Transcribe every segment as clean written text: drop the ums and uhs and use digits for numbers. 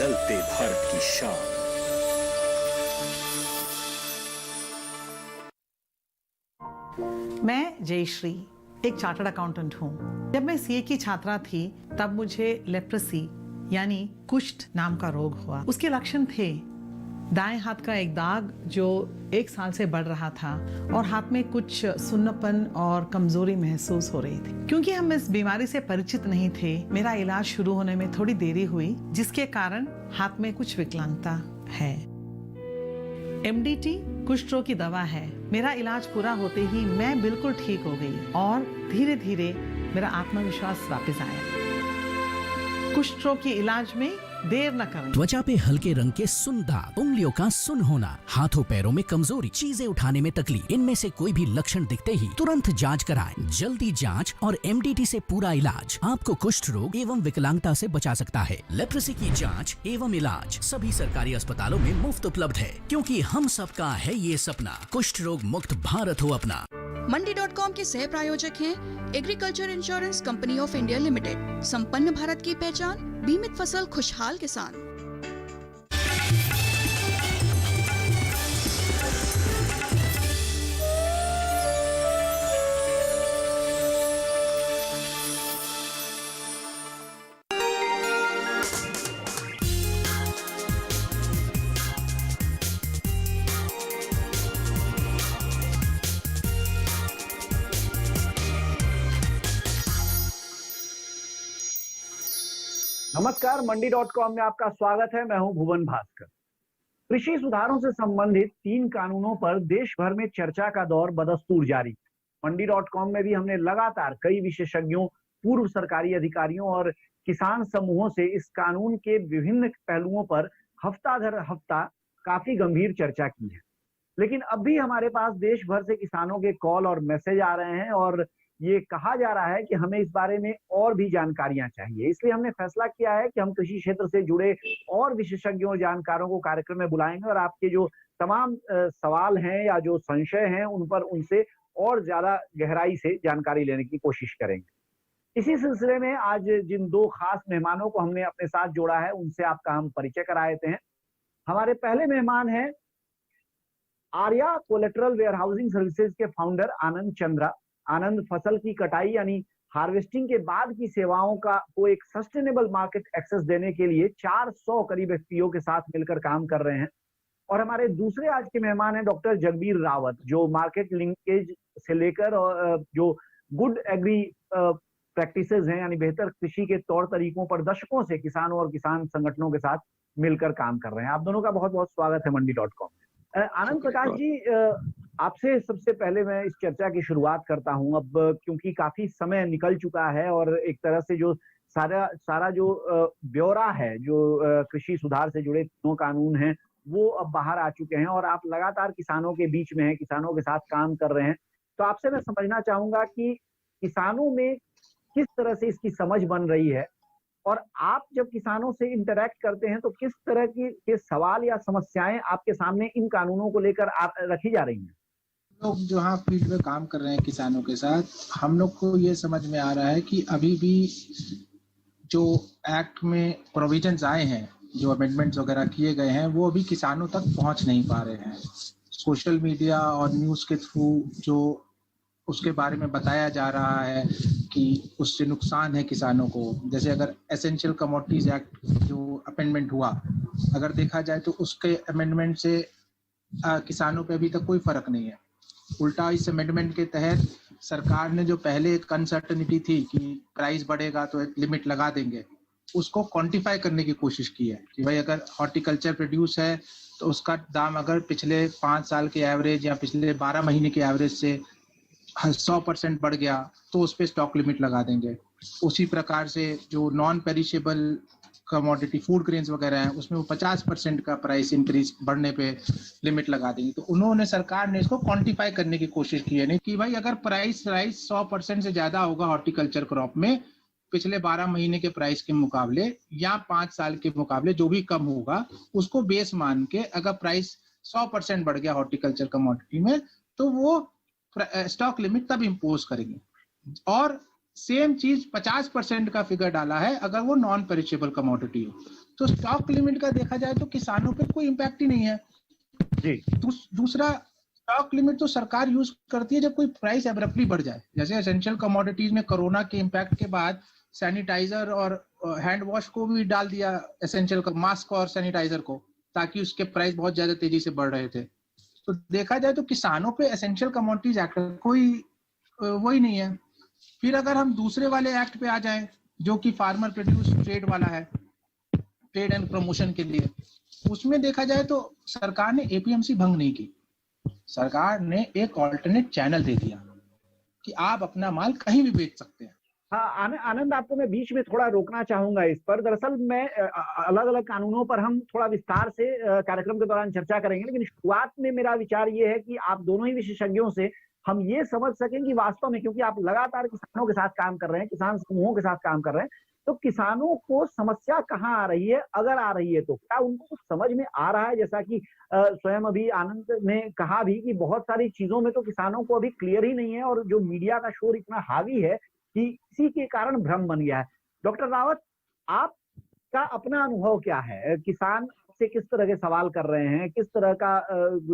बदलते भारत की शान। मैं जयश्री एक चार्टर्ड अकाउंटेंट हूँ। जब मैं सीए की छात्रा थी तब मुझे लेप्रेसी यानी कुष्ठ नाम का रोग हुआ। उसके लक्षण थे दाएं हाथ का एक दाग जो 1 साल से बढ़ रहा था और हाथ में कुछ सुन्नपन और कमजोरी महसूस हो रही थी। क्योंकि हम इस बीमारी से परिचित नहीं थे, मेरा इलाज शुरू होने में थोड़ी देरी हुई, जिसके कारण हाथ में कुछ विकलांगता है। MDT कुष्ठ रोग की दवा है। मेरा इलाज पूरा होते ही मैं बिल्कुल ठीक हो गई और धीरे धीरे मेरा आत्मविश्वास वापस आया। कुष्ठ रोग के इलाज में देर न करें। त्वचा पे हल्के रंग के सुन दाग, उंगलियों का सुन होना, हाथों पैरों में कमजोरी, चीजें उठाने में तकलीफ, इनमें से कोई भी लक्षण दिखते ही तुरंत जांच कराएं। जल्दी जांच और MDT से पूरा इलाज आपको कुष्ठ रोग एवं विकलांगता से बचा सकता है। लेप्रेसी की जांच एवं इलाज सभी सरकारी अस्पतालों में मुफ्त उपलब्ध है, क्योंकि हम सबका है ये सपना, कुष्ठ रोग मुक्त भारत हो अपना। मंडी.com के सह प्रायोजक हैं agriculture insurance company of India limited. संपन्न भारत की पहचान, बीमित फसल, खुशहाल किसान। नमस्कार, मंडी.com में आपका स्वागत है। मैं हूं भुवन भास्कर। कृषि सुधारों से संबंधित 3 कानूनों पर देश भर में चर्चा का दौर बदस्तूर जारी है। मंडी.com में भी हमने लगातार कई विशेषज्ञों, पूर्व सरकारी अधिकारियों और किसान समूहों से इस कानून के विभिन्न पहलुओं पर हफ्ता दर हफ्ता काफी गंभीर चर्चा की है। लेकिन अब भी हमारे पास देश भर से किसानों के कॉल और मैसेज आ रहे हैं और ये कहा जा रहा है कि हमें इस बारे में और भी जानकारियां चाहिए। इसलिए हमने फैसला किया है कि हम कृषि क्षेत्र से जुड़े और विशेषज्ञों और जानकारों को कार्यक्रम में बुलाएंगे और आपके जो तमाम सवाल हैं या जो संशय हैं उन पर उनसे और ज्यादा गहराई से जानकारी लेने की कोशिश करेंगे। इसी सिलसिले में आज जिन 2 खास मेहमानों को हमने अपने साथ जोड़ा है उनसे आपका हम परिचय करा देते हैं। हमारे पहले मेहमान हैं आर्या कोलेटरल वेयरहाउसिंग सर्विसेज के फाउंडर आनंद चंद्रा। आनंद फसल की कटाई यानी हार्वेस्टिंग के बाद की सेवाओं को एक सस्टेनेबल मार्केट एक्सेस देने के लिए 400 करीब एफपीओ के साथ मिलकर काम कर रहे हैं। और हमारे दूसरे आज के मेहमान हैं डॉक्टर जगबीर रावत, जो मार्केट लिंकेज से लेकर और जो गुड एग्री प्रैक्टिसेस हैं यानी बेहतर कृषि के तौर तरीकों पर दशकों से किसानों और किसान संगठनों के साथ मिलकर काम कर रहे हैं। आप दोनों का बहुत बहुत स्वागत है मंडी.com में। आनंद प्रकाश जी, आपसे सबसे पहले मैं इस चर्चा की शुरुआत करता हूं। अब क्योंकि काफी समय निकल चुका है और एक तरह से जो सारा जो ब्यौरा है, जो कृषि सुधार से जुड़े 3 कानून हैं, वो अब बाहर आ चुके हैं और आप लगातार किसानों के बीच में हैं, किसानों के साथ काम कर रहे हैं। तो आपसे मैं समझना चाहूंगा कि किसानों में किस तरह से इसकी समझ बन रही है और आप जब किसानों से इंटरेक्ट करते हैं तो किस तरह के सवाल या समस्याएं आपके सामने इन कानूनों को लेकर रखी जा रही हैं? लोग जो हाँ फील्ड में काम कर रहे हैं किसानों के साथ, हम लोग को ये समझ में आ रहा है कि अभी भी जो एक्ट में प्रोविजंस आए हैं, जो अमेंडमेंट्स वगैरह किए गए हैं, वो अभी किसानों तक पहुंच नहीं पा रहे हैं। सोशल मीडिया और न्यूज़ के थ्रू जो उसके बारे में बताया जा रहा है कि उससे नुकसान है किसानों को। जैसे अगर एसेंशियल कमोडिटीज एक्ट जो अमेंडमेंट हुआ, अगर देखा जाए तो उसके अमेंडमेंट से किसानों पे अभी तक कोई फर्क नहीं है। उल्टा इस अमेंडमेंट के तहत सरकार ने जो पहले एक अनसर्टेनिटी थी कि प्राइस बढ़ेगा तो एक लिमिट लगा देंगे, उसको क्वांटिफाई करने की कोशिश की है कि भाई अगर हॉर्टिकल्चर प्रोड्यूस है तो उसका दाम अगर पिछले 5 साल के एवरेज या पिछले 12 महीने के एवरेज से 100% बढ़ गया तो उस पर स्टॉक लिमिट लगा देंगे। उसी प्रकार से जो non perishable commodity food grains वगैरह हैं उसमें वो 50% का प्राइस इंक्रीज बढ़ने पे लिमिट लगा देंगे। तो उन्होंने, सरकार ने इसको क्वांटिफाई करने की कोशिश की है, नहीं कि भाई अगर प्राइस राइस 100% से ज्यादा होगा हॉर्टिकल्चर क्रॉप में पिछले 12 महीने के प्राइस के मुकाबले या 5 साल के मुकाबले जो भी कम होगा, उसको बेस मान के अगर प्राइस 100% बढ़ गया हॉर्टिकल्चर कमोडिटी में तो वो स्टॉक लिमिट तब इम्पोज करेंगे। और सेम चीज 50% का फिगर डाला है अगर वो नॉन पेरिशेबल कमोडिटी हो। तो स्टॉक लिमिट का देखा जाए तो किसानों पे कोई इम्पैक्ट ही नहीं है जी। दूसरा, स्टॉक लिमिट तो सरकार यूज करती है जब कोई प्राइस एब्रप्टली बढ़ जाए, जैसे एसेंशियल कमोडिटीज में कोरोना के इम्पैक्ट के बाद सैनिटाइजर और हैंड वॉश को भी डाल दिया, एसेंशियल मास्क और सैनिटाइजर को, ताकि उसके प्राइस बहुत ज्यादा तेजी से बढ़ रहे थे। तो देखा जाए तो किसानों पे एसेंशियल कमोडिटीज एक्ट कोई वही नहीं है। फिर अगर हम दूसरे वाले एक्ट पे आ जाएं जो कि फार्मर प्रोड्यूस ट्रेड वाला है, ट्रेड एंड प्रमोशन के लिए, उसमें देखा जाए तो सरकार ने एपीएमसी भंग नहीं की। सरकार ने एक ऑल्टरनेट चैनल दे दिया कि आप अपना माल कहीं भी बेच सकते हैं। हाँ आनंद, आपको मैं बीच में थोड़ा रोकना चाहूंगा इस पर। दरअसल मैं अलग अलग कानूनों पर हम थोड़ा विस्तार से कार्यक्रम के दौरान चर्चा करेंगे, लेकिन शुरुआत में मेरा विचार ये है कि आप दोनों ही विशेषज्ञों से हम ये समझ सकें कि वास्तव में, क्योंकि आप लगातार किसानों के साथ काम कर रहे हैं, किसान समूहों के साथ काम कर रहे हैं, तो किसानों को समस्या कहाँ आ रही है, अगर आ रही है तो क्या उनको कुछ समझ में आ रहा है? जैसा कि स्वयं अभी आनंद ने कहा भी कि बहुत सारी चीजों में तो किसानों को अभी क्लियर ही नहीं है, और जो मीडिया का शोर इतना हावी है कि इसी के कारण भ्रम बन गया है। डॉक्टर रावत, आपका अपना अनुभव क्या है? किसान से किस तरह के सवाल कर रहे हैं, किस तरह का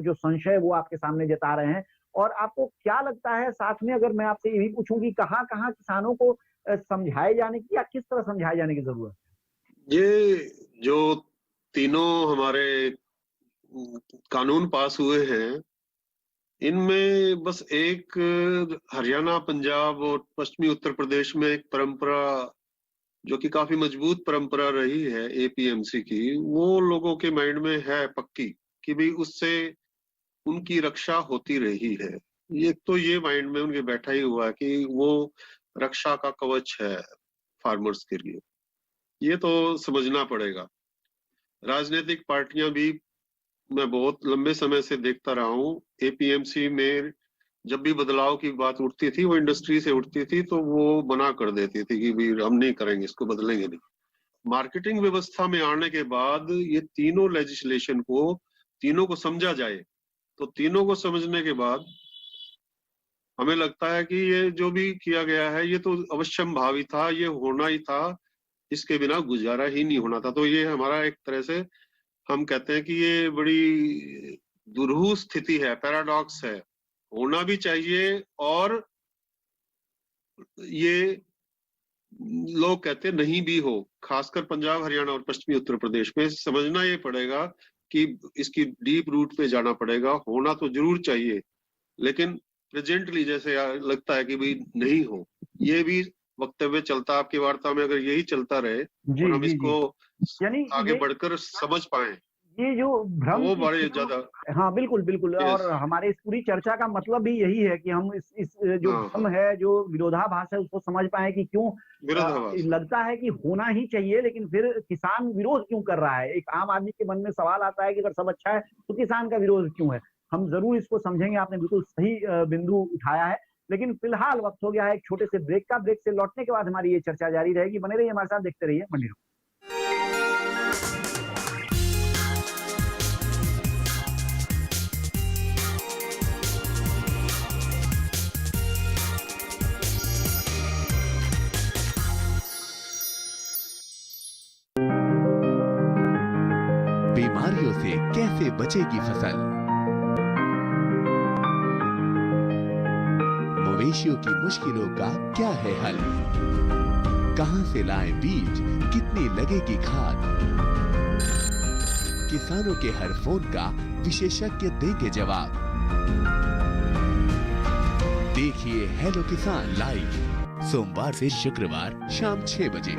जो संशय वो आपके सामने जता रहे हैं, और आपको क्या लगता है, साथ में अगर मैं आपसे ये भी पूछूं कि कहाँ कहाँ किसानों को समझाए जाने की या किस तरह समझाए जाने की जरूरत है? ये जो तीनों हमारे कानून पास हुए हैं, इनमें बस एक हरियाणा, पंजाब और पश्चिमी उत्तर प्रदेश में एक परंपरा जो कि काफी मजबूत परंपरा रही है एपीएमसी की, वो लोगों के माइंड में है पक्की कि भाई उससे उनकी रक्षा होती रही है। ये तो ये माइंड में उनके बैठा ही हुआ है कि वो रक्षा का कवच है फार्मर्स के लिए। ये तो समझना पड़ेगा। राजनीतिक पार्टियां भी, मैं बहुत लंबे समय से देखता रहा हूँ, एपीएमसी में जब भी बदलाव की बात उठती थी, वो इंडस्ट्री से उठती थी तो वो मना कर देती थी कि भाई हम नहीं करेंगे, इसको बदलेंगे नहीं। मार्केटिंग व्यवस्था में आने के बाद ये तीनों लेजिस्लेशन को, तीनों को समझा जाए, तो तीनों को समझने के बाद हमें लगता है कि ये जो भी किया गया है ये तो अवश्यंभावी था, ये होना ही था, इसके बिना गुजारा ही नहीं होना था। तो ये हमारा एक तरह से हम कहते हैं कि ये बड़ी दुरूह स्थिति है, पैराडॉक्स है, होना भी चाहिए। और ये लोग कहते नहीं भी हो, खासकर पंजाब, हरियाणा और पश्चिमी उत्तर प्रदेश में समझना ये पड़ेगा कि इसकी डीप रूट पे जाना पड़ेगा। होना तो जरूर चाहिए, लेकिन प्रेजेंटली जैसे लगता है कि भाई नहीं हो, ये भी वक्तव्य चलता आपकी वार्ता में, अगर यही चलता रहे और हम इसको यानी आगे बढ़कर समझ पाए, ये जो भ्रम, वो बड़े ज्यादा। हाँ बिल्कुल बिल्कुल। और हमारे इस पूरी चर्चा का मतलब भी यही है कि हम इस जो भ्रम है, जो विरोधाभास है, उसको समझ पाए कि क्यों लगता है कि होना ही चाहिए, लेकिन फिर किसान विरोध क्यों कर रहा है। एक आम आदमी के मन में सवाल आता है कि अगर सब अच्छा है तो किसान का विरोध क्यों है। हम जरूर इसको समझेंगे, आपने बिल्कुल सही बिंदु उठाया है। लेकिन फिलहाल वक्त हो गया है एक छोटे से ब्रेक का। ब्रेक से लौटने के बाद हमारी ये चर्चा जारी रहेगी। बने रहिए हमारे साथ, देखते रहिए मंडी रोड। बीमारियों से कैसे बचेगी फसल, मवेशियों की मुश्किलों का क्या है हल, कहां से लाएं बीज, कितनी लगेगी खाद, किसानों के हर फोन का विशेषज्ञ देंगे जवाब। देखिए हेलो किसान लाइव, सोमवार से शुक्रवार शाम 6 बजे।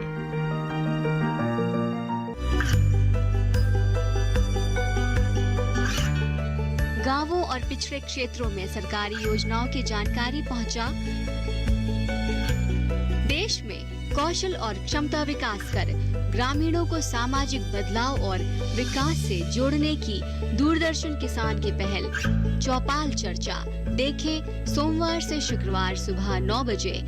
गांवों और पिछड़े क्षेत्रों में सरकारी योजनाओं की जानकारी पहुंचा। देश में कौशल और क्षमता विकास कर ग्रामीणों को सामाजिक बदलाव और विकास से जोड़ने की दूरदर्शन किसान की पहल चौपाल चर्चा देखें सोमवार से शुक्रवार सुबह 9 बजे।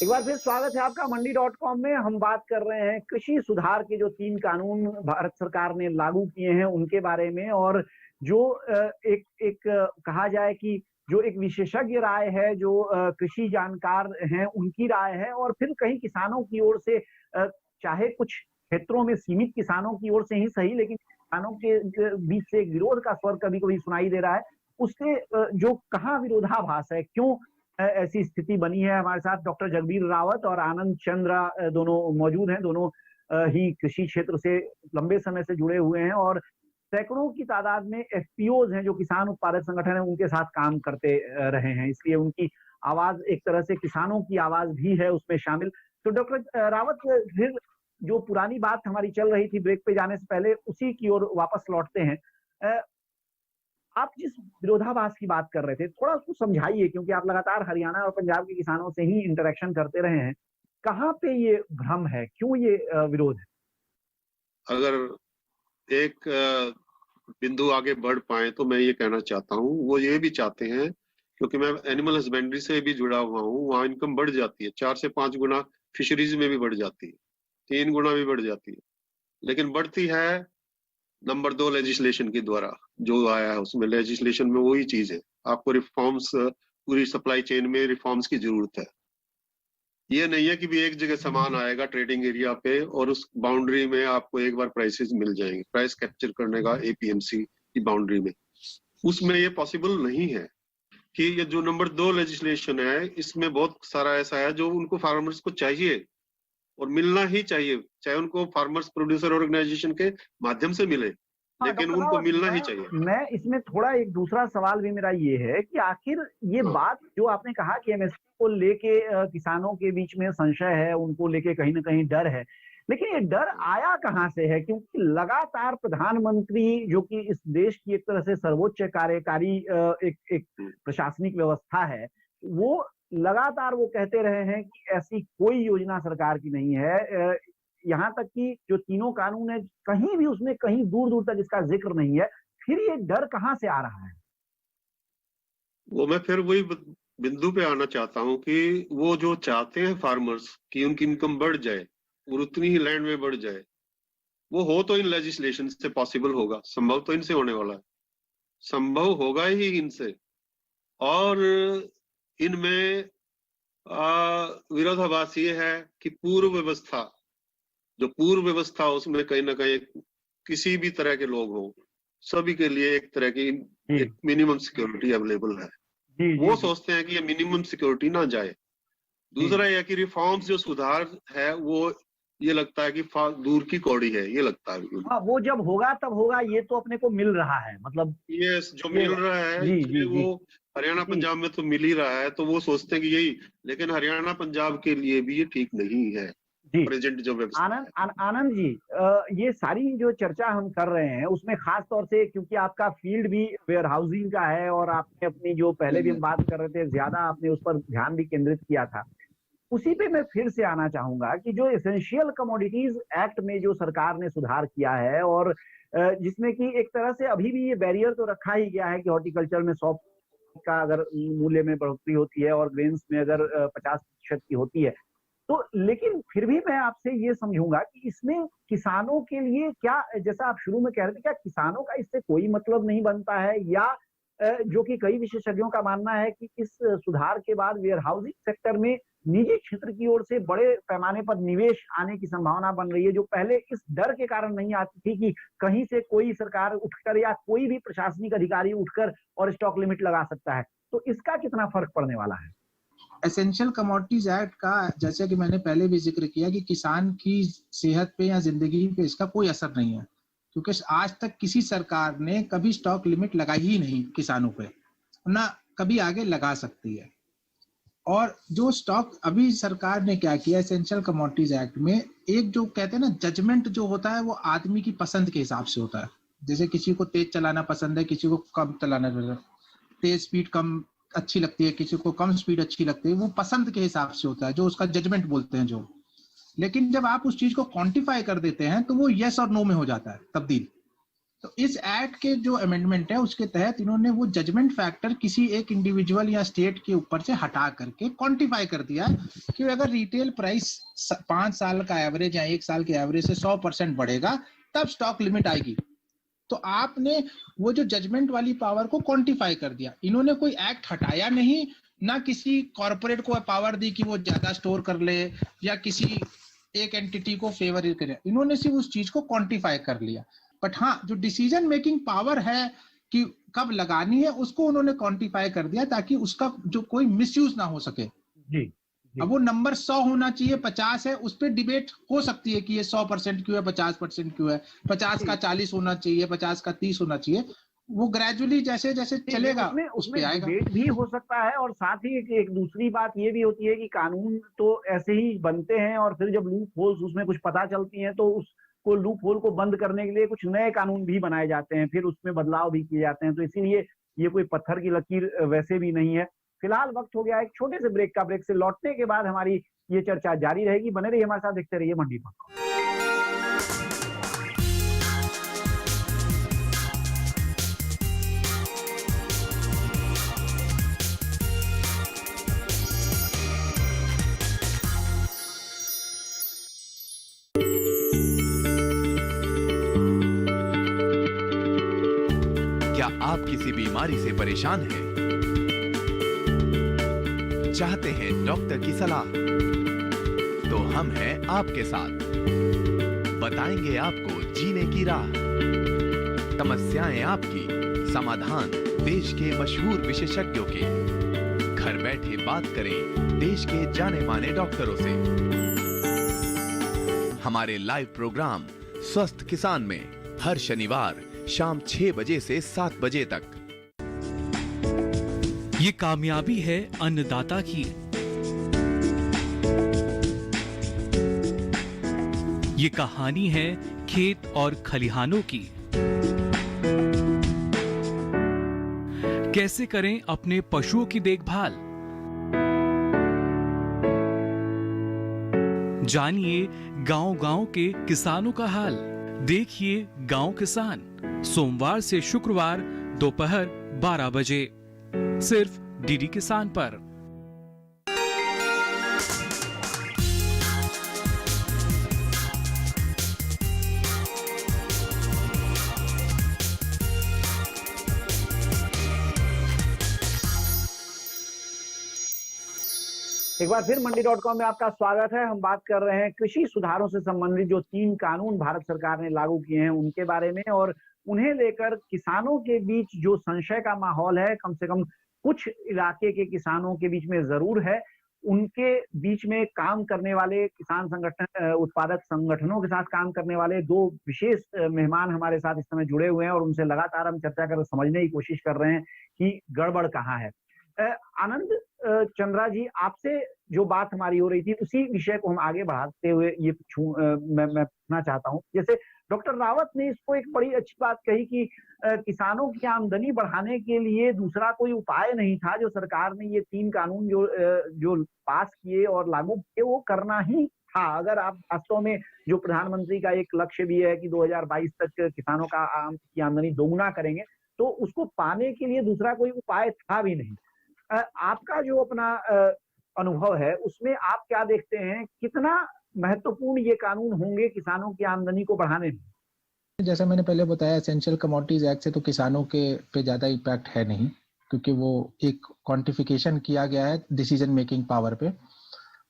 एक बार फिर स्वागत है आपका मंडी.com में। हम बात कर रहे हैं कृषि सुधार के जो 3 कानून भारत सरकार ने लागू किए हैं उनके बारे में, और जो एक कहा जाए कि जो एक विशेषज्ञ राय है, जो कृषि जानकार हैं उनकी राय है, और फिर कहीं किसानों की ओर से, चाहे कुछ क्षेत्रों में सीमित किसानों की ओर से ही सही, लेकिन किसानों के बीच से एक विरोध का स्वर कभी कभी सुनाई दे रहा है। उससे जो कहाँ विरोधाभास है, क्यों ऐसी स्थिति बनी है। हमारे साथ डॉक्टर जगबीर रावत और आनंद चंद्र दोनों मौजूद हैं। दोनों ही कृषि क्षेत्र से लंबे समय से जुड़े हुए हैं और सैकड़ों की तादाद में एफपीओज हैं जो किसान उत्पादक संगठन है, उनके साथ काम करते रहे हैं, इसलिए उनकी आवाज एक तरह से किसानों की आवाज भी है उसमें शामिल। तो डॉक्टर रावत, फिर जो पुरानी बात हमारी चल रही थी ब्रेक पे जाने से पहले, उसी की ओर वापस लौटते हैं। आप जिस विरोधाभास की बात कर रहे थे, थोड़ा उसको समझाइए, क्योंकि आप लगातार हरियाणा और पंजाब के किसानों से ही इंटरेक्शन करते रहे हैं। कहाँ पे ये भ्रम है, क्यों ये विरोध है? अगर एक बिंदु आगे बढ़ पाए तो मैं ये कहना चाहता हूँ, वो ये भी चाहते हैं, क्योंकि मैं एनिमल हस्बेंड्री से भी जुड़ा हुआ हूँ, वहाँ इनकम बढ़ जाती है, 4 से 5 गुना फिशरीज में भी बढ़ जाती है, 3 गुना भी बढ़ जाती है, लेकिन बढ़ती है नंबर 2 लेजिस्लेशन के द्वारा जो आया है। उसमें लेजिस्लेशन में वही चीज है, आपको रिफॉर्म्स, पूरी सप्लाई चेन में रिफॉर्म्स की जरूरत है। ये नहीं है कि भी एक जगह सामान आएगा ट्रेडिंग एरिया पे और उस बाउंड्री में आपको एक बार प्राइसेस मिल जाएंगे, प्राइस कैप्चर करने का एपीएमसी की बाउंड्री में, उसमें ये पॉसिबल नहीं है। कि ये जो नंबर 2 लेजिस्लेशन है, इसमें बहुत सारा ऐसा है जो उनको फार्मर्स को चाहिए और मिलना ही चाहिए, चाहे उनको फार्मर्स प्रोड्यूसर ऑर्गेनाइजेशन के माध्यम से मिले, लेकिन उनको मिलना ही चाहिए। मैं इसमें थोड़ा एक दूसरा सवाल भी मेरा ये है कि आखिर ये बात जो आपने कहा कि एमएसपी को लेके किसानों के बीच में संशय है, उनको लेके कहीं ना कहीं डर है, लेकिन ये डर आया कहाँ से है? क्योंकि लगातार प्रधानमंत्री, जो कि इस देश की एक तरह से सर्वोच्च कार्यकारी एक प्रशासनिक व्यवस्था है, वो लगातार वो कहते रहे हैं कि ऐसी कोई योजना सरकार की नहीं है। यहाँ तक कि जो तीनों कानून है, कहीं भी उसमें कहीं दूर दूर तक इसका जिक्र नहीं है। फिर ये डर कहाँ से आ रहा है? वो मैं फिर वही बिंदु पे आना चाहता हूँ कि वो जो चाहते हैं फार्मर्स कि उनकी इनकम बढ़ जाए और उतनी ही लैंड में बढ़ जाए, वो हो तो इन लेजिस्लेशन से पॉसिबल होगा, संभव तो इनसे होने वाला है, संभव होगा ही इनसे। और इनमें विरोधाभास ये है कि पूर्व व्यवस्था उसमें कहीं ना कहीं किसी भी तरह के लोग हों, सभी के लिए एक तरह की एक मिनिमम सिक्योरिटी अवेलेबल है। वो सोचते हैं कि ये मिनिमम सिक्योरिटी ना जाए। दूसरा यह कि रिफॉर्म्स जो सुधार है वो ये लगता है कि दूर की कौड़ी है, ये लगता है। हाँ, वो जब होगा तब होगा, ये तो अपने को मिल रहा है, मतलब ये जो मिल रहा है वो हरियाणा पंजाब में तो मिल ही रहा है, तो वो सोचते हैं कि यही, लेकिन हरियाणा पंजाब के लिए भी ये ठीक नहीं है प्रेजेंट जो व्यवस्था। आनंद जी, ये सारी जो चर्चा हम कर रहे हैं उसमें खास तौर से क्योंकि आपका फील्ड भी वेयर हाउसिंग का है और आपने अपनी जो पहले भी हम बात कर रहे थे, ज्यादा आपने उस पर ध्यान भी केंद्रित किया था, उसी पे मैं फिर से आना चाहूंगा कि जो एसेंशियल कमोडिटीज एक्ट में जो सरकार ने सुधार किया है और जिसमें कि एक तरह से अभी भी ये बैरियर तो रखा ही गया है कि हॉर्टिकल्चर में 100 का अगर मूल्य में बढ़ोतरी होती है और ग्रेन्स में अगर 50% की होती है, तो लेकिन फिर भी मैं आपसे ये समझूंगा कि इसमें किसानों के लिए क्या, जैसा आप शुरू में कह रहे थे, क्या किसानों का इससे कोई मतलब नहीं बनता है, या जो कि कई विशेषज्ञों का मानना है कि इस सुधार के बाद वेयर हाउसिंग सेक्टर में निजी क्षेत्र की ओर से बड़े पैमाने पर निवेश आने की संभावना बन रही है, जो पहले इस डर के कारण नहीं आती थी कि कहीं से कोई सरकार उठकर या कोई भी प्रशासनिक अधिकारी उठकर और स्टॉक लिमिट लगा सकता है। तो इसका कितना फर्क पड़ने वाला है? एसेंशियल कमोडिटीज एक्ट का, जैसे कि मैंने पहले भी जिक्र किया, कि किसान की सेहत पे या जिंदगी पे इसका कोई असर नहीं है, क्योंकि आज तक किसी सरकार ने कभी स्टॉक लिमिट लगाई ही नहीं किसानों पे, ना कभी आगे लगा सकती है। और जो स्टॉक अभी सरकार ने क्या किया एसेंशियल कमोडिटीज एक्ट में, एक जो कहते हैं ना जजमेंट जो होता है वो आदमी की पसंद के हिसाब से होता है। जैसे किसी को तेज चलाना पसंद है, किसी को कम चलाना पसंद है, तेज स्पीड कम अच्छी लगती है, किसी को कम स्पीड अच्छी लगती है, वो पसंद के हिसाब से होता है, जो उसका जजमेंट बोलते हैं जो। लेकिन जब आप उस चीज को क्वांटिफाई कर देते हैं तो वो यस और नो में हो जाता है तब्दील। तो इस एक्ट के जो अमेंडमेंट है उसके तहत इन्होंने वो जजमेंट फैक्टर किसी एक इंडिविजुअल या स्टेट के ऊपर से हटा करके क्वांटिफाई कर दिया कि अगर रिटेल प्राइस 5 साल का एवरेज या 1 साल के एवरेज से 100% बढ़ेगा तब स्टॉक लिमिट आएगी। तो आपने वो जो जजमेंट वाली पावर को क्वांटिफाई कर दिया। इन्होंने कोई एक्ट हटाया नहीं, ना किसी कॉर्पोरेट को पावर दी कि वो ज्यादा स्टोर कर ले या किसी एक एंटिटी को फेवर करे। इन्होंने सिर्फ उस चीज को क्वांटिफाई कर लिया। बट हाँ, जो डिसीजन मेकिंग पावर है कि कब लगानी है उसको उन्होंने क्वांटिफाई कर दिया ताकि उसका जो कोई मिसयूज ना हो सके। जी। अब वो नंबर 100 होना चाहिए, 50 है, उस पर डिबेट हो सकती है कि ये 100% क्यों है, 50% क्यों है, 50 का 40 होना चाहिए, 50 का 30 होना चाहिए। वो ग्रेजुअली जैसे जैसे चलेगा उसमें डिबेट भी हो सकता है। और साथ ही एक दूसरी बात ये भी होती है कि कानून तो ऐसे ही बनते हैं और फिर जब लूप होल्स उसमें कुछ पता चलती हैं तो उसको लूप होल को बंद करने के लिए कुछ नए कानून भी बनाए जाते हैं, फिर उसमें बदलाव भी किए जाते हैं। तो इसीलिए ये कोई पत्थर की लकीर वैसे भी नहीं है। फिलहाल वक्त हो गया एक छोटे से ब्रेक का। ब्रेक से लौटने के बाद हमारी ये चर्चा जारी रहेगी। बने रहिए हमारे साथ, देखते रहिए मंडी.com। क्या आप किसी बीमारी से परेशान हैं? चाहते हैं डॉक्टर की सलाह? तो हम हैं आपके साथ, बताएंगे आपको जीने की राह। समस्याएं आपकी, समाधान देश के मशहूर विशेषज्ञों के। घर बैठे बात करें देश के जाने माने डॉक्टरों से। हमारे लाइव प्रोग्राम स्वस्थ किसान में हर शनिवार शाम 6 बजे से 7 बजे तक। ये कामयाबी है अन्नदाता की। ये कहानी है खेत और खलिहानों की। कैसे करें अपने पशुओं की देखभाल, जानिए गांव-गांव के किसानों का हाल। देखिए गांव किसान सोमवार से शुक्रवार दोपहर 12 बजे सिर्फ डीडी किसान पर। एक बार फिर मंडी.com में आपका स्वागत है। हम बात कर रहे हैं कृषि सुधारों से संबंधित जो 3 कानून भारत सरकार ने लागू किए हैं उनके बारे में, और उन्हें लेकर किसानों के बीच जो संशय का माहौल है, कम से कम कुछ इलाके के किसानों के बीच में जरूर है। उनके बीच में काम करने वाले किसान संगठन, उत्पादक संगठनों के साथ काम करने वाले 2 विशेष मेहमान हमारे साथ इस समय जुड़े हुए हैं और उनसे लगातार हम चर्चा कर समझने की कोशिश कर रहे हैं कि गड़बड़ कहाँ है। आनंद चंद्रा जी, आपसे जो बात हमारी हो रही थी उसी विषय को हम आगे बढ़ाते हुए ये मैं पूछना चाहता हूँ। जैसे डॉक्टर रावत ने इसको एक बड़ी अच्छी बात कही कि किसानों की आमदनी बढ़ाने के लिए दूसरा कोई उपाय नहीं था। जो सरकार ने ये 3 कानून जो पास किए और लागू किए वो करना ही था। अगर आप वास्तव में, जो प्रधानमंत्री का एक लक्ष्य भी है कि 2022 तक किसानों की आमदनी दोगुना करेंगे, तो उसको पाने के लिए दूसरा कोई उपाय था भी नहीं। आपका जो अपना अनुभव है उसमें आप क्या देखते हैं, कितना महत्वपूर्ण ये कानून होंगे किसानों की आमदनी को बढ़ाने में? जैसा मैंने पहले बताया, एसेंशियल कमोडिटीज एक्ट से तो किसानों के पे ज्यादा इम्पैक्ट है नहीं, क्योंकि वो एक क्वांटिफिकेशन किया गया है डिसीजन मेकिंग पावर पे।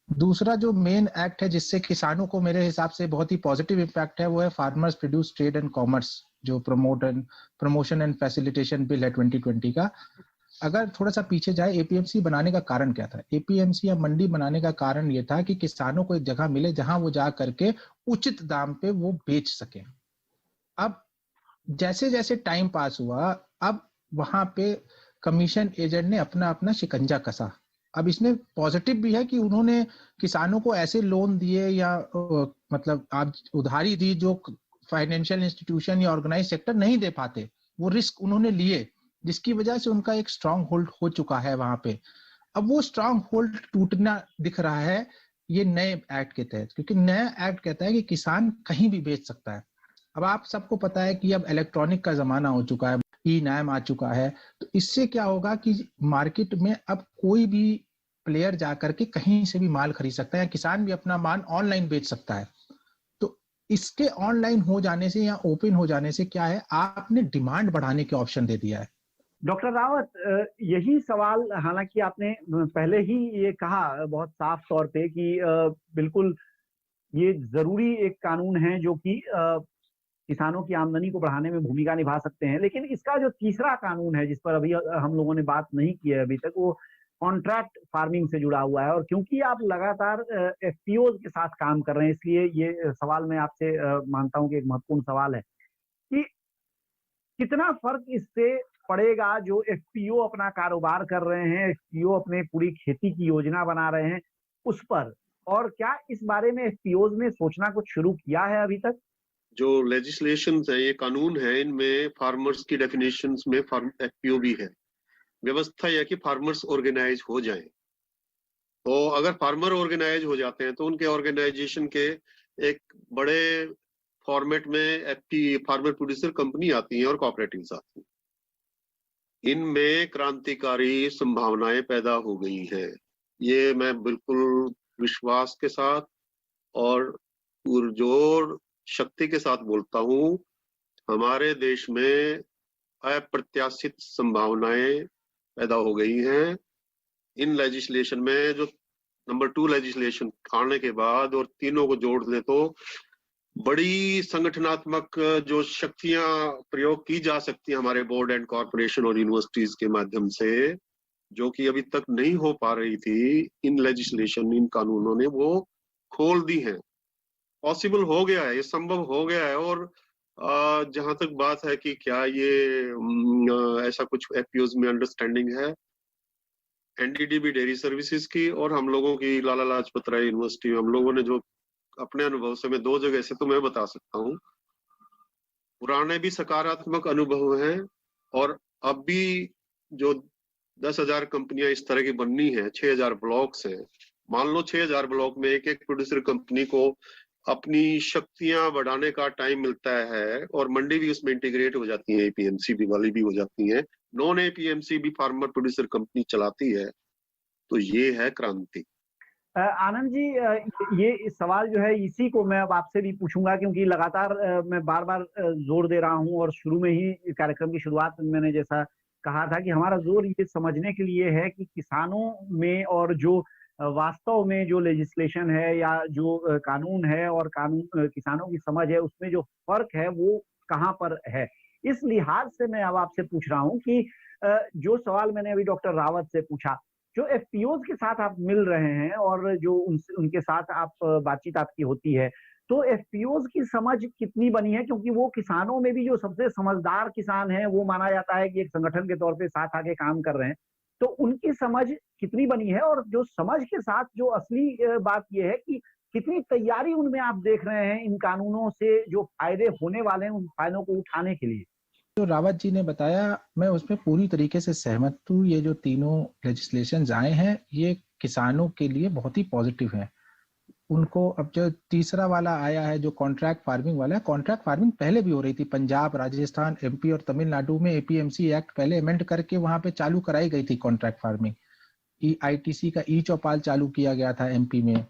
दूसरा जो मेन एक्ट है जिससे किसानों को मेरे हिसाब से बहुत ही पॉजिटिव इम्पैक्ट है, वो है farmers produce trade and commerce, जो प्रमोशन एंड फैसिलिटेशन बिल है 2020 का। अगर थोड़ा सा पीछे जाए, एपीएमसी बनाने का कारण क्या था? एपीएमसी या मंडी बनाने का कारण ये था कि किसानों को एक जगह मिले जहां वो जा करके उचित दाम पे वो बेच सके। अब जैसे जैसे टाइम पास हुआ, अब वहां पे कमीशन एजेंट ने अपना अपना शिकंजा कसा। अब इसमें पॉजिटिव भी है कि उन्होंने किसानों को ऐसे लोन दिए या मतलब आप उधारी दी जो फाइनेंशियल इंस्टीट्यूशन या ऑर्गेनाइज सेक्टर नहीं दे पाते। वो रिस्क उन्होंने लिए, जिसकी वजह से उनका एक स्ट्रांग होल्ड हो चुका है वहां पे। अब वो स्ट्रांग होल्ड टूटना दिख रहा है ये नए एक्ट के तहत, क्योंकि नया एक्ट कहता है कि किसान कहीं भी बेच सकता है। अब आप सबको पता है कि अब इलेक्ट्रॉनिक का जमाना हो चुका है, ई नाम आ चुका है, तो इससे क्या होगा कि मार्केट में अब कोई भी प्लेयर जाकर के कहीं से भी माल खरीद सकता है, किसान भी अपना माल ऑनलाइन बेच सकता है। तो इसके ऑनलाइन हो जाने से या ओपन हो जाने से क्या है, आपने डिमांड बढ़ाने के ऑप्शन दे दिया है। डॉक्टर रावत, यही सवाल, हालांकि आपने पहले ही ये कहा बहुत साफ तौर पे कि बिल्कुल ये जरूरी एक कानून है जो कि किसानों की आमदनी को बढ़ाने में भूमिका निभा सकते हैं, लेकिन इसका जो तीसरा कानून है जिस पर अभी हम लोगों ने बात नहीं की है अभी तक, वो कॉन्ट्रैक्ट फार्मिंग से जुड़ा हुआ है। और क्योंकि आप लगातार एफपीओ के साथ काम कर रहे हैं, इसलिए ये सवाल मैं आपसे मानता हूं कि एक महत्वपूर्ण सवाल है कि कितना फर्क इससे पड़ेगा जो एफपीओ अपना कारोबार कर रहे हैं, एफपीओ अपने पूरी खेती की योजना बना रहे हैं उस पर, और क्या इस बारे में एफपीओज ने सोचना कुछ शुरू किया है अभी तक? जो लेजिस्लेशन है, ये कानून है, इनमें फार्मर्स की डेफिनेशंस में एफपीओ भी है। व्यवस्था यह कि फार्मर्स ऑर्गेनाइज हो जाएं, तो अगर फार्मर ऑर्गेनाइज हो जाते हैं तो उनके ऑर्गेनाइजेशन के एक बड़े फॉर्मेट में एफपी फार्मर प्रोड्यूसर कंपनी आती है और कोऑपरेटिव्स आती हैं। इनमें क्रांतिकारी संभावनाएं पैदा हो गई हैं, ये मैं बिल्कुल विश्वास के साथ और पुरजोर शक्ति के साथ बोलता हूं। हमारे देश में अप्रत्याशित संभावनाएं पैदा हो गई हैं। इन लेजिस्लेशन में जो नंबर 2 लेजिस्लेशन आने के बाद और तीनों को जोड़ दें तो बड़ी संगठनात्मक जो शक्तियां प्रयोग की जा सकती है हमारे बोर्ड एंड कॉर्पोरेशन और यूनिवर्सिटीज के माध्यम से, जो कि अभी तक नहीं हो पा रही थी, इन लेजिस्लेशन, इन कानूनों ने वो खोल दी है। पॉसिबल हो गया है, ये संभव हो गया है। और जहां तक बात है कि क्या ये ऐसा कुछ एफपीओज में अंडरस्टैंडिंग है एनडीडीबी डेयरी सर्विसेज की और हम लोगों की लाला लाजपत राय यूनिवर्सिटी में, हम लोगों ने जो अपने अनुभव से, मैं 2 जगह से तो मैं बता सकता हूँ, पुराने भी सकारात्मक अनुभव हैं और अब भी जो 10,000 कंपनियां इस तरह की बननी है, 6,000 ब्लॉक्स हैं, मान लो 6,000 ब्लॉक में एक एक प्रोड्यूसर कंपनी को अपनी शक्तियां बढ़ाने का टाइम मिलता है और मंडी भी उसमें इंटीग्रेट हो जाती है, एपीएमसी भी वाली भी हो जाती है, नॉन एपीएमसी भी फार्मर प्रोड्यूसर कंपनी चलाती है, तो ये है क्रांति। आनंद जी, ये सवाल जो है इसी को मैं अब आपसे भी पूछूंगा, क्योंकि लगातार मैं बार बार जोर दे रहा हूं और शुरू में ही कार्यक्रम की शुरुआत में मैंने जैसा कहा था कि हमारा जोर ये समझने के लिए है कि किसानों में और जो वास्तव में जो लेजिस्लेशन है या जो कानून है और कानून किसानों की समझ है, उसमें जो फर्क है वो कहाँ पर है। इस लिहाज से मैं अब आपसे पूछ रहा हूँ कि जो सवाल मैंने अभी डॉक्टर रावत से पूछा, जो एफपीओज के साथ आप मिल रहे हैं और जो उनके साथ आप बातचीत आपकी होती है, तो एफपीओज की समझ कितनी बनी है? क्योंकि वो किसानों में भी जो सबसे समझदार किसान है वो माना जाता है कि एक संगठन के तौर पे साथ आके काम कर रहे हैं, तो उनकी समझ कितनी बनी है? और जो समझ के साथ जो असली बात यह है कि कितनी तैयारी उनमें आप देख रहे हैं इन कानूनों से जो फायदे होने वाले हैं उन फायदों को उठाने के लिए? जो रावत जी ने बताया, मैं उसमें पूरी तरीके से सहमत हूँ। ये जो तीनों लेजिस्लेशंस आए हैं ये किसानों के लिए बहुत ही पॉजिटिव है। उनको अब जो तीसरा वाला आया है जो कॉन्ट्रैक्ट फार्मिंग वाला है, कॉन्ट्रैक्ट फार्मिंग पहले भी हो रही थी, पंजाब, राजस्थान, एमपी और तमिलनाडु में एपीएमसी एक्ट पहले अमेंड करके वहां पे चालू कराई गई थी कॉन्ट्रैक्ट फार्मिंग। आईटीसी का ई चौपाल चालू किया गया था एमपी में,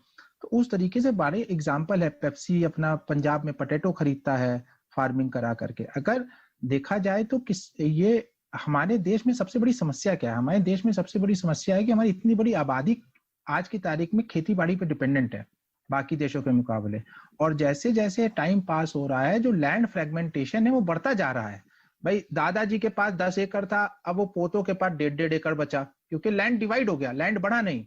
तो उस तरीके से बड़े एग्जाम्पल है। पेप्सी अपना पंजाब में पोटैटो खरीदता है फार्मिंग करा करके। अगर देखा जाए तो ये हमारे देश में सबसे बड़ी समस्या क्या है? हमारे देश में सबसे बड़ी समस्या है कि हमारी इतनी बड़ी आबादी आज की तारीख में खेती बाड़ी पे डिपेंडेंट है बाकी देशों के मुकाबले, और जैसे जैसे टाइम पास हो रहा है जो लैंड फ्रेगमेंटेशन है वो बढ़ता जा रहा है। भाई दादाजी के पास 10 एकड़ था, अब वो पोतों के पास 1.5 एकड़ बचा, क्योंकि लैंड डिवाइड हो गया, लैंड बढ़ा नहीं।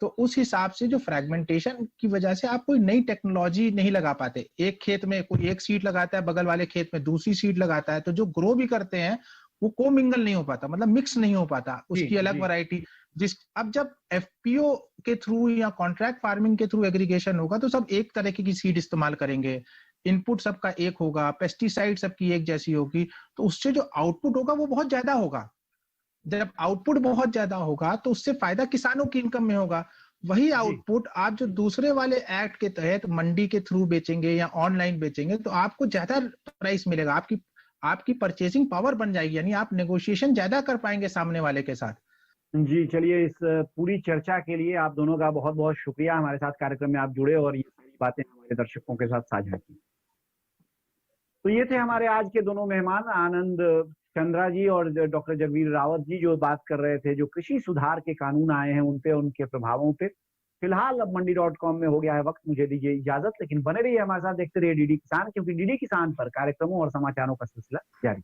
तो उस हिसाब से जो फ्रेगमेंटेशन की वजह से आप कोई नई टेक्नोलॉजी नहीं लगा पाते। एक खेत में कोई एक सीड लगाता है, बगल वाले खेत में दूसरी सीड लगाता है, तो जो ग्रो भी करते हैं वो कोमिंगल नहीं हो पाता, मतलब मिक्स नहीं हो पाता, उसकी अलग वैरायटी। अब जब एफपीओ के थ्रू या कॉन्ट्रैक्ट फार्मिंग के थ्रू एग्रीगेशन होगा तो सब एक तरह की सीड इस्तेमाल करेंगे, इनपुट सबका एक होगा, पेस्टिसाइड सबकी एक जैसी होगी, तो उससे जो आउटपुट होगा वो बहुत ज्यादा होगा। जब आउटपुट बहुत ज्यादा होगा तो उससे फायदा किसानों की इनकम में होगा। वही आउटपुट आप जो दूसरे वाले एक्ट के तहत मंडी के थ्रू बेचेंगे या ऑनलाइन बेचेंगे तो आपको ज्यादा प्राइस मिलेगा, आपकी परचेसिंग पावर बन जाएगी, यानी आप नेगोशिएशन ज्यादा कर पाएंगे सामने वाले के साथ। जी चलिए, इस पूरी चर्चा के लिए आप दोनों का बहुत बहुत शुक्रिया। हमारे साथ कार्यक्रम में आप जुड़े और ये सारी बातें हमारे दर्शकों के साथ साझा की। तो ये थे हमारे आज के दोनों मेहमान, आनंद चंद्रा जी और डॉक्टर जगवीर रावत जी, जो बात कर रहे थे जो कृषि सुधार के कानून आए हैं उन पे, उनके प्रभावों पे। फिलहाल अब मंडी.com में हो गया है वक्त, मुझे दीजिए इजाजत, लेकिन बने रहिए हमारे साथ, देखते रहिए डीडी किसान, क्योंकि डीडी किसान पर कार्यक्रमों और समाचारों का सिलसिला जारी।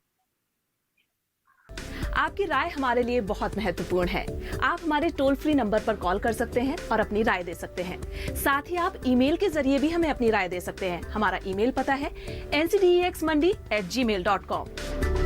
आपकी राय हमारे लिए बहुत महत्वपूर्ण है। आप हमारे टोल फ्री नंबर पर कॉल कर सकते हैं और अपनी राय दे सकते हैं। साथ ही आप ईमेल के जरिए भी हमें अपनी राय दे सकते हैं। हमारा ईमेल पता है ncdexmandi@gmail.com।